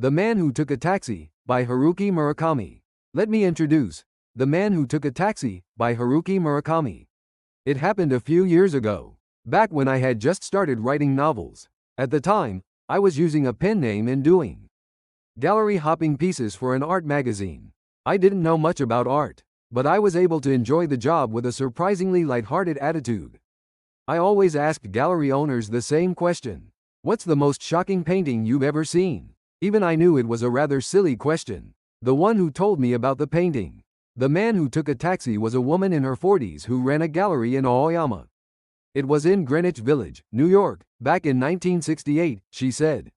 The Man Who Took a Taxi, by Haruki Murakami. Let me introduce The Man Who Took a Taxi, by Haruki Murakami. It happened a few years ago, back when I had just started writing novels. At the time, I was using a pen name and doing gallery hopping pieces for an art magazine. I didn't know much about art, but I was able to enjoy the job with a surprisingly lighthearted attitude. I always asked gallery owners the same question: what's the most shocking painting you've ever seen? Even I knew it was a rather silly question. The one who told me about the painting, The Man Who Took a Taxi, was a woman in her 40s who ran a gallery in Aoyama. It was in Greenwich Village, New York, back in 1968, she said.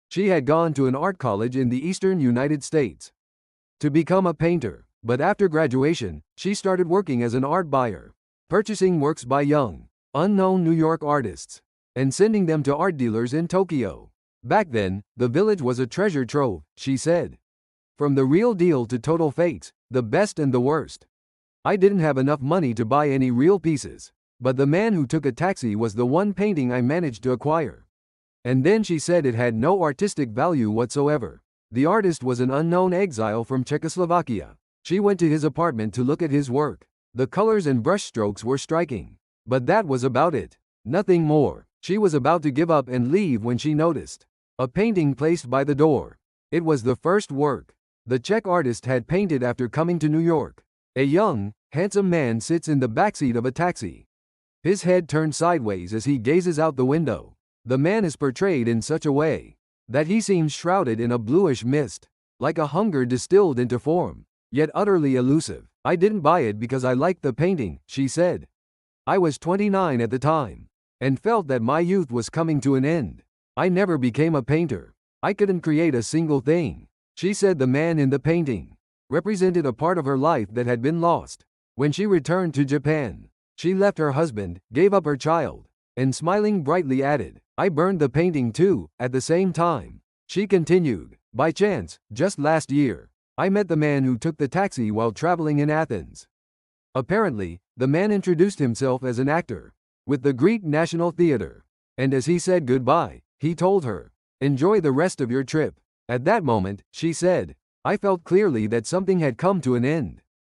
She had gone to an art college in the eastern United States to become a painter, but after graduation, she started working as an art buyer, purchasing works by young, unknown New York artists, and sending them to art dealers in Tokyo. Back then, the village was a treasure trove, she said. From the real deal to total fakes, the best and the worst. I didn't have enough money to buy any real pieces, but The Man Who Took a Taxi was the one painting I managed to acquire. And then she said it had no artistic value whatsoever. The artist was an unknown exile from Czechoslovakia. She went to his apartment to look at his work. The colors and brushstrokes were striking, but that was about it. Nothing more. She was about to give up and leave when she noticed a painting placed by the door. It was the first work the Czech artist had painted after coming to New York. A young, handsome man sits in the backseat of a taxi. His head turned sideways as he gazes out the window. The man is portrayed in such a way that he seems shrouded in a bluish mist, like a hunger distilled into form, yet utterly elusive. I didn't buy it because I liked the painting, she said. I was 29 at the time, and felt that my youth was coming to an end. I never became a painter. I couldn't create a single thing. She said the man in the painting represented a part of her life that had been lost. When she returned to Japan, she left her husband, gave up her child, and smiling brightly added, I burned the painting too. At the same time, she continued, by chance, just last year, I met the man who took the taxi while traveling in Athens. Apparently, the man introduced himself as an actor with the Greek National Theatre, and as he said goodbye, he told her, enjoy the rest of your trip. At that moment, she said, I felt clearly that something had come to an end.